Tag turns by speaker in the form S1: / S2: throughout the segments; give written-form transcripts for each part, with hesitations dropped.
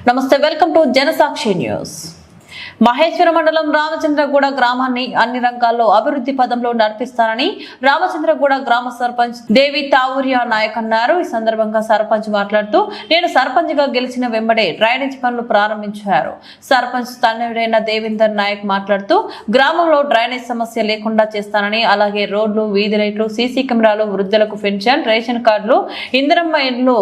S1: నమస్తే, welcome to జనసాక్షి news. Maheshwara మండలం రామచంద్రగూడ గ్రామాన్ని అన్ని రంగాల్లో అభివృద్ధి పదంలో నడిపిస్తానని రామచంద్రగూడ గ్రామ సర్పంచ్ దేవి తావూరియా నాయక్ అన్నారు. ఈ సందర్భంగా సర్పంచ్ మాట్లాడుతూ, నేను సర్పంచ్ గా గెలిచిన వెంబడే డ్రైనేజ్ పనులు ప్రారంభించారు. సర్పంచ్ తనయుడైన దేవేందర్ నాయక్ మాట్లాడుతూ, గ్రామంలో డ్రైనేజ్ సమస్య లేకుండా చేస్తానని, అలాగే రోడ్లు, వీధి లైట్లు, సీసీ కెమెరాలు, వృద్ధులకు పెన్షన్, రేషన్ కార్డులు, ఇందిరమ్మ ఇళ్లు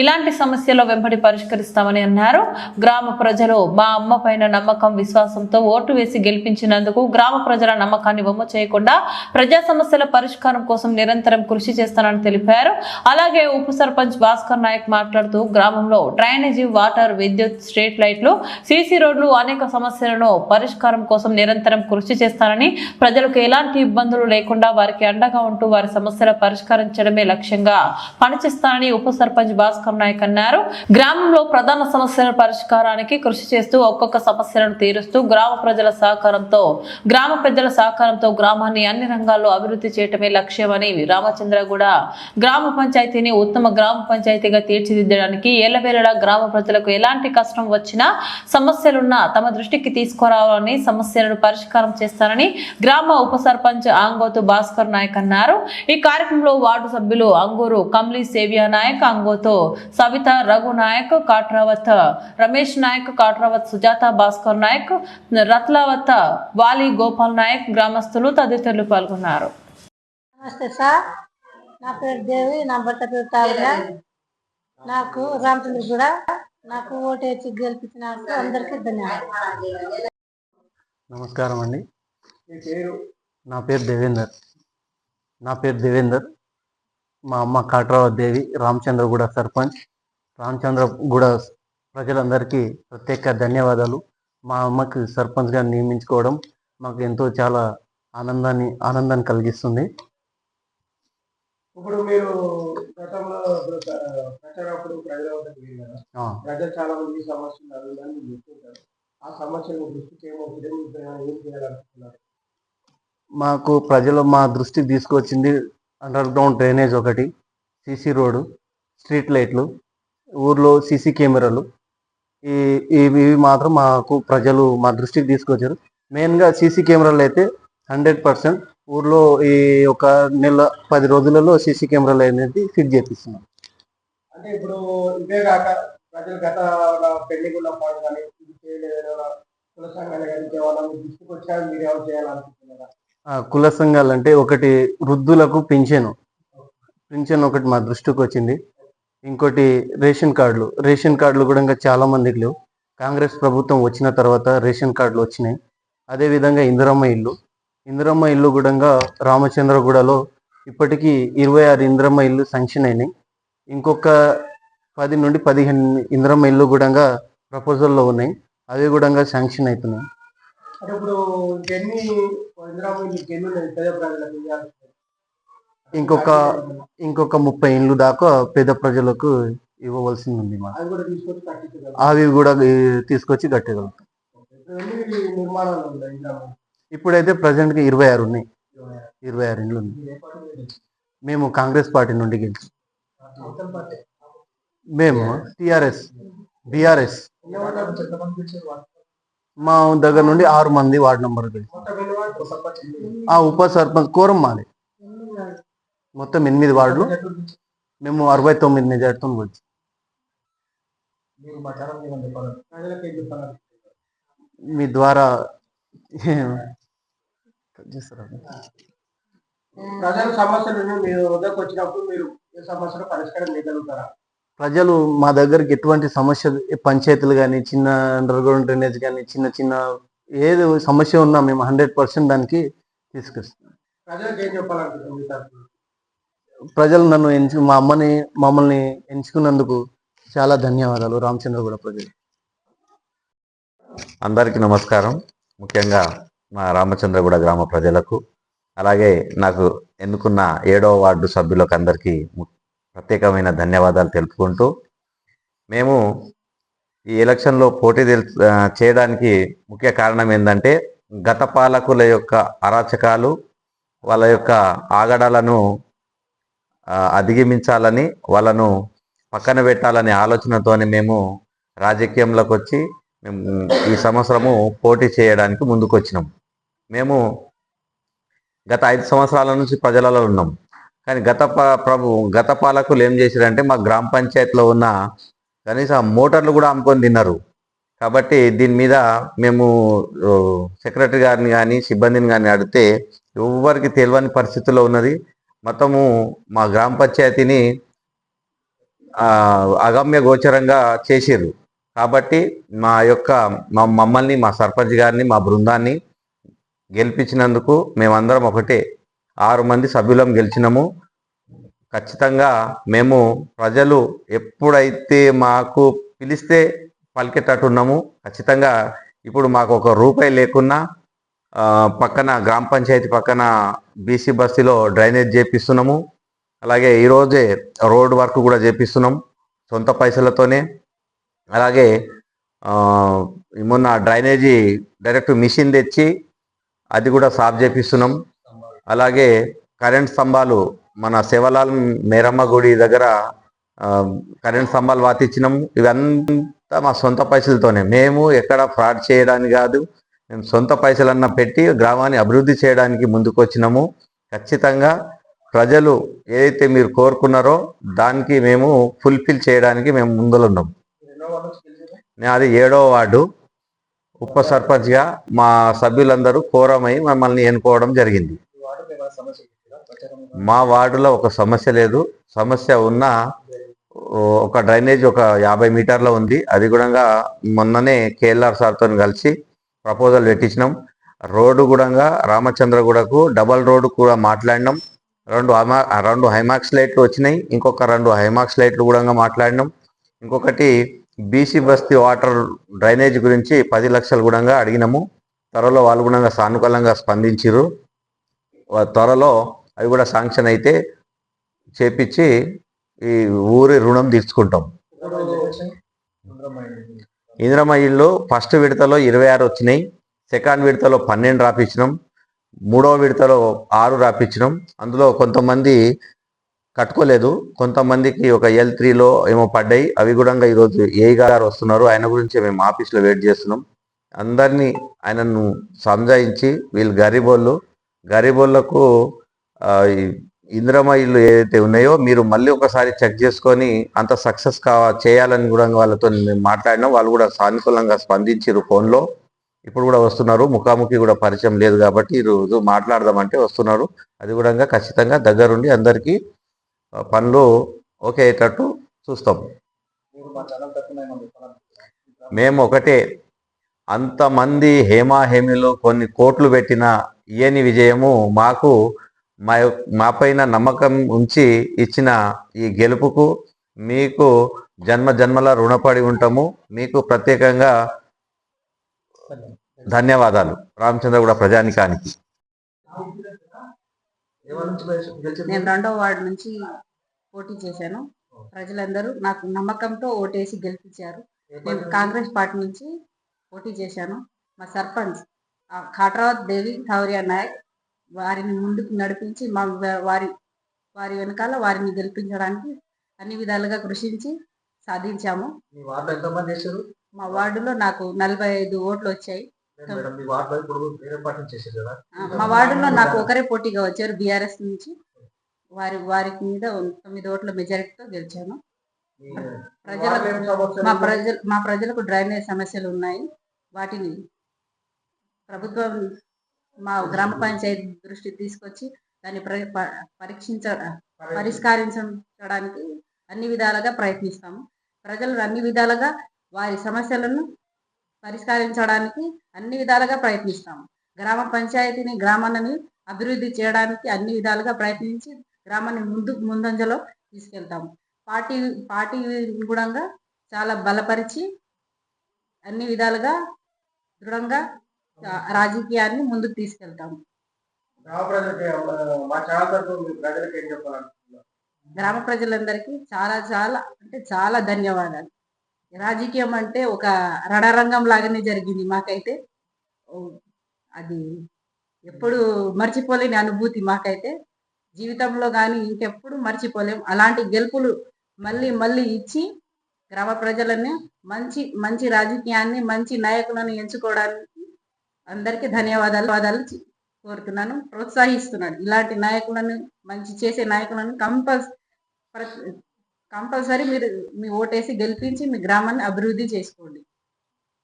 S1: ఇలాంటి సమస్యలు వెంబడి పరిష్కరిస్తామని అన్నారు. గ్రామ ప్రజలు మా అమ్మ పైన నమ్మకం, విశ్వాసంతో ఓటు వేసి గెలిపించినందుకు గ్రామ ప్రజల నమ్మకాన్ని వమ్ము చేయకుండా ప్రజా సమస్యల పరిష్కారం కోసం నిరంతరం కృషి చేస్తానని తెలిపారు. అలాగే ఉప సర్పంచ్ భాస్కర్ నాయక్ మాట్లాడుతూ, గ్రామంలో డ్రైనేజీ, వాటర్, విద్యుత్, స్ట్రీట్ లైట్లు, సీసీ రోడ్లు అనేక సమస్యలను పరిష్కారం కోసం నిరంతరం కృషి చేస్తానని, ప్రజలకు ఎలాంటి ఇబ్బందులు లేకుండా వారికి అండగా ఉంటూ వారి సమస్యల పరిష్కరించడమే లక్ష్యంగా పనిచేస్తానని ఉప సర్పంచ్ భాస్కర్ నాయక్ అన్నారు. గ్రామంలో ప్రధాన సమస్యల పరిష్కారానికి కృషి చేస్తూ ఒక్కొక్క సమస్యలను తీరుస్తూ గ్రామ ప్రజల సహకారంతో, గ్రామ పెద్దల సహకారంతో గ్రామాన్ని అన్ని రంగాల్లో అభివృద్ధి చేయటమే లక్ష్యమని, రామచంద్రగూడ గ్రామ పంచాయతీని ఉత్తమ గ్రామ పంచాయతీగా తీర్చిదిద్దడానికి ఏళ్లవేళలా గ్రామ ప్రజలకు ఎలాంటి కష్టం వచ్చినా, సమస్యలున్నా తమ దృష్టికి తీసుకురావాలని, సమస్యలను పరిష్కారం చేస్తానని గ్రామ ఉప సర్పంచ్ ఆంగోతు భాస్కర్ నాయక్ అన్నారు. ఈ కార్యక్రమంలో వార్డు సభ్యులు అంగూరు కమ్లీ సేవియా నాయక్, అంగోతు సవిత, రఘు నాయక్, కాట్రావత్ రమేష్ నాయక్, కాట్రావత్ సుజాత, భాస్కర్ నాయక్, రత్లావత్ వాలి, గోపాల్ నాయక్, గ్రామస్తులు తదితరులు పాల్గొన్నారు.
S2: నమస్తే సార్, నా పేరు దేవి, నా భర్త పేరు తావురియా. నాకు రామచంద్రగూడ నాకు ఓటు వేసి గెలిపించినందుకు అందరికీ ధన్యవాదాలు.
S3: నమస్కారం అండి. నా పేరు దేవేందర్. మా అమ్మ కాట్రావత్ దేవి, రామచంద్రగూడ సర్పంచ్. రామచంద్రగూడ ప్రజలందరికీ ప్రత్యేక ధన్యవాదాలు. మా అమ్మకి సర్పంచ్గా నియమించుకోవడం మాకు ఎంతో చాలా ఆనందాన్ని కలిగిస్తుంది.
S4: ఇప్పుడు మీరు గతంలో ప్రచారప్పుడు ప్రజల వద్దకు వెళ్ళారు. ప్రజలు చాలా మంది సమస్యలు అడుగుదని చెప్తుంటారు. ఆ సమస్యలు దృష్టికి ఏం చేయాలనుకుంటున్నారు?
S3: మాకు ప్రజలు మా దృష్టికి తీసుకొచ్చింది అండర్ గ్రౌండ్ డ్రైనేజ్ ఒకటి, సీసీ రోడ్డు, స్ట్రీట్ లైట్లు, ఊర్లో సీసీ కెమెరాలు, ఇవి మాత్రం మాకు ప్రజలు మా దృష్టికి తీసుకొచ్చారు. మెయిన్గా సీసీ కెమెరాలు అయితే 100% ఊర్లో ఈ ఒక నెల 10 రోజులలో సీసీ కెమెరాలు అనేది ఫిట్ చేపిస్తున్నాం.
S4: అంటే ఇప్పుడు ఇవే కాక ప్రజలు గత పెళ్లికి ఉన్న పాటు కానీ ఇది చేయలేదన్నా కుల సంఘాలు కానీ కేవలం దృష్టికి వచ్చాక మీరు ఎవరు చేయాలనుకుంటున్నారా?
S3: కుల సంఘాలు అంటే ఒకటి వృద్ధులకు పింఛన్ ఒకటి మా దృష్టికి వచ్చింది. ఇంకోటి రేషన్ కార్డులు కూడా ఇంకా చాలా మందికి లేవు. కాంగ్రెస్ ప్రభుత్వం వచ్చిన తర్వాత రేషన్ కార్డులు వచ్చినాయి. అదేవిధంగా ఇందిరమ్మ ఇల్లు కూడా రామచంద్రగూడలో ఇప్పటికీ 26 ఇందిరమ్మ ఇల్లు శాంక్షన్ అయినాయి. ఇంకొక 10 నుండి 15 ఇందిరమ్మ ఇల్లు కూడా ప్రపోజల్లో ఉన్నాయి. అవి కూడా శాంక్షన్ అవుతున్నాయి. ఇంకొక 30 ఇండ్లు దాకా పేద ప్రజలకు ఇవ్వవలసింది ఉంది. అవి కూడా తీసుకొచ్చి కట్టగలుగుతాం. ఇప్పుడైతే ప్రజెంట్గా 26 ఉన్నాయి. 26 ఇండ్లు ఉన్నాయి. మేము కాంగ్రెస్ పార్టీ నుండి గెలిచి, మేము బీఆర్ఎస్ మా దగ్గర నుండి 6 మంది వార్డు నంబర్ ఉప సర్పంచ్ కోరం మాది మొత్తం 8 వార్డులు. మేము 69 మెజార్టీతో వచ్చి మీ ద్వారా
S4: ప్రజల సమస్యలను మీరు వద్దకు వచ్చినప్పుడు మీరు ఏ సమస్యలు పరిష్కారం చేయగలుగుతారా?
S3: ప్రజలు మా దగ్గరికి ఎటువంటి సమస్య, పంచాయతీలు కానీ, చిన్న అండర్ గ్రౌండ్ డ్రైనేజ్ కానీ, చిన్న ఏది సమస్య ఉన్నా మేము 100% దానికి తీసుకొస్తాం. ప్రజలు నన్ను మమ్మల్ని ఎంచుకున్నందుకు చాలా ధన్యవాదాలు. రామచంద్రగూడ ప్రజలు
S5: అందరికీ నమస్కారం. ముఖ్యంగా మా రామచంద్రగూడ గ్రామ ప్రజలకు, అలాగే నాకు ఎన్నుకున్న 7వ వార్డు సభ్యులకు అందరికీ ప్రత్యేకమైన ధన్యవాదాలు తెలుపుకుంటూ, మేము ఈ ఎలక్షన్లో పోటీ చేయడానికి ముఖ్య కారణం ఏంటంటే, గత పాలకుల యొక్క అరాచకాలు, వాళ్ళ యొక్క ఆగడాలను అధిగమించాలని, వాళ్ళను పక్కన పెట్టాలనే ఆలోచనతోనే మేము రాజకీయంలోకి వచ్చి మేము ఈ సంవత్సరము పోటీ చేయడానికి ముందుకు వచ్చినాం. మేము గత 5 సంవత్సరాల నుంచి ప్రజలలో ఉన్నాం. కానీ గత పాలకులు ఏం చేశారంటే మా గ్రామ పంచాయతీలో ఉన్న కనీసం మోటార్లు కూడా అమ్ముకొని తిన్నారు. కాబట్టి దీని మీద మేము సెక్రటరీ గారిని కానీ సిబ్బందిని కానీ అడిగితే ఎవరికి తెలియని పరిస్థితుల్లో ఉన్నది. మొత్తము మా గ్రామ పంచాయతీని అగమ్య గోచరంగా చేసిర్రు. కాబట్టి మమ్మల్ని మా సర్పంచ్ గారిని మా బృందాన్ని గెలిపించినందుకు మేమందరం ఒకటే 6 మంది సభ్యులం గెలిచినాము. ఖచ్చితంగా మేము ప్రజలు ఎప్పుడైతే మాకు పిలిస్తే పలికేటట్టున్నాము. ఖచ్చితంగా ఇప్పుడు మాకు ఒక రూపాయి లేకున్నా పక్కన గ్రామ పంచాయతీ పక్కన బీసీ బస్తీలో డ్రైనేజ్ చేపిస్తున్నాము. అలాగే ఈరోజే రోడ్ వర్క్ కూడా చేపిస్తున్నాం సొంత పైసలతోనే. అలాగే మొన్న డ్రైనేజీ డైరెక్ట్ మిషన్ తెచ్చి అది కూడా సాఫ్ చేపిస్తున్నాం. అలాగే కరెంట్ స్తంభాలు మన శివలాల్ మేరమ్మ గుడి దగ్గర కరెంట్ స్తంభాలు వాతిచ్చినాము. ఇవంతా మా సొంత పైసలతోనే. మేము ఎక్కడ ఫ్రాడ్ చేయడానికి కాదు, మేము సొంత పైసలన్నా పెట్టి గ్రామాన్ని అభివృద్ధి చేయడానికి ముందుకు వచ్చినాము. ఖచ్చితంగా ప్రజలు ఏదైతే మీరు కోరుకున్నారో దానికి మేము ఫుల్ఫిల్ చేయడానికి మేము ముందులో ఉన్నాం. అది 7వ వార్డు ఉప సర్పంచ్గా మా సభ్యులందరూ కోరమై మమ్మల్ని ఎన్నుకోవడం జరిగింది. మా వార్డులో ఒక సమస్య లేదు. సమస్య ఉన్న ఒక డ్రైనేజ్ ఒక 50 మీటర్ల ఉంది. అది కూడా మొన్ననే కేఎల్ఆర్ సార్తో కలిసి ప్రపోజల్ పెట్టించినాం. రోడ్డు కూడా రామచంద్రగూడకు డబల్ రోడ్డు కూడా మాట్లాడినాం. 2 హైమాక్స్ లైట్లు వచ్చినాయి. ఇంకొక 2 హైమాక్స్ లైట్లు కూడా మాట్లాడినాం. ఇంకొకటి బీసీ బస్తీ వాటర్ డ్రైనేజ్ గురించి 10 లక్షలు కూడా అడిగినాము. త్వరలో వాళ్ళు కూడా సానుకూలంగా స్పందించారు. త్వరలో అవి కూడా శాంక్షన్ అయితే చేపించి ఈ ఊరి రుణం తీర్చుకుంటాం. ఇందిరమ్మ ఇళ్ళు ఫస్ట్ విడతలో 26 వచ్చినాయి. సెకండ్ విడతలో 12 రాపించినాం. 3వ విడతలో 6 రాపించినాం. అందులో కొంతమంది కట్టుకోలేదు, కొంతమందికి ఒక L3లో ఏమో పడ్డాయి. అవి కూడా ఈరోజు ఏఈ గారు వస్తున్నారు. ఆయన గురించి మేము ఆఫీస్లో వెయిట్ చేస్తున్నాం. అందరినీ ఆయనను సంజాయించి వీళ్ళు గరీబోళ్లకు ఇందిరమ్మ ఇల్లు ఏదైతే ఉన్నాయో మీరు మళ్ళీ ఒకసారి చెక్ చేసుకొని అంత సక్సెస్ చేయాలని కూడా వాళ్ళతో మేము మాట్లాడినాం. వాళ్ళు కూడా సానుకూలంగా స్పందించారు. ఫోన్లో ఇప్పుడు కూడా వస్తున్నారు. ముఖాముఖి కూడా పరిచయం లేదు కాబట్టి ఈరోజు మాట్లాడదామంటే వస్తున్నారు. అది కూడా ఖచ్చితంగా దగ్గరుండి అందరికీ పనులు ఓకే అయ్యేటట్టు చూస్తాం. మేము ఒకటే, అంతమంది హేమాహేమిలో కొన్ని కోట్లు పెట్టిన ఇయని విజయము మాకు మా పైన నమ్మకం ఉంచి ఇచ్చిన ఈ గెలుపుకు మీకు జన్మ జన్మల రుణపడి ఉంటాము. మీకు ప్రత్యేకంగా ధన్యవాదాలు. రామచంద్రగూడ ప్రజానికానికి.
S6: నేను 2వ వార్డు నుంచి పోటీ చేశాను. ప్రజలందరూ నాకు నమ్మకంతో ఓటేసి గెలిపించారు. నేను కాంగ్రెస్ పార్టీ నుంచి పోటీ చేశాను. మా సర్పంచ్ ఖాట్రావత్ దేవి థౌరియా నాయక్ వారిని ముందుకు నడిపించి వారి వెనకాల వారిని గెలిపించడానికి అన్ని విధాలుగా కృషించి సాధించాము. మా వార్డులో నాకు 45 ఓట్లు వచ్చాయి. మా వార్డులో నాకు ఒకరే పోటీగా వచ్చారు బీఆర్ఎస్ నుంచి. వారికి మీద 9 ఓట్ల మెజారిటీతో గెలిచాను. మా ప్రజలకు డ్రైనేజ్ సమస్యలు ఉన్నాయి. వాటిని ప్రభుత్వం మా గ్రామ పంచాయతీ దృష్టికి తీసుకొచ్చి దాన్ని పరిష్కరించడానికి అన్ని విధాలుగా ప్రయత్నిస్తాము. ప్రజలు అన్ని విధాలుగా వారి సమస్యలను పరిష్కరించడానికి అన్ని విధాలుగా ప్రయత్నిస్తాము. గ్రామ పంచాయతీని గ్రామాన్ని అభివృద్ధి చేయడానికి అన్ని విధాలుగా ప్రయత్నించి గ్రామాన్ని ముందంజలో తీసుకెళ్తాము. పార్టీ కూడా చాలా బలపరిచి అన్ని విధాలుగా దృఢంగా రాజకీయాన్ని ముందుకు తీసుకెళ్తాము. గ్రామ ప్రజలందరికీ చాలా చాలా అంటే చాలా ధన్యవాదాలు. రాజకీయం అంటే ఒక రణరంగం లాగానే జరిగింది మాకైతే. అది ఎప్పుడు మర్చిపోలేని అనుభూతి మాకైతే. జీవితంలో కానీ ఇంకెప్పుడు మర్చిపోలేం. అలాంటి గెలుపులు మళ్ళీ మళ్ళీ ఇచ్చి గ్రామ ప్రజలని మంచి మంచి రాజకీయాన్ని, మంచి నాయకులను ఎంచుకోవడానికి అందరికీ ధన్యవాదాలు కోరుతున్నాను, ప్రోత్సహిస్తున్నాను. ఇలాంటి నాయకులను, మంచి చేసే నాయకులను కంపల్సరీ మీరు మీ ఓటేసి గెలిపించి మీ గ్రామాన్ని అభివృద్ధి చేసుకోండి.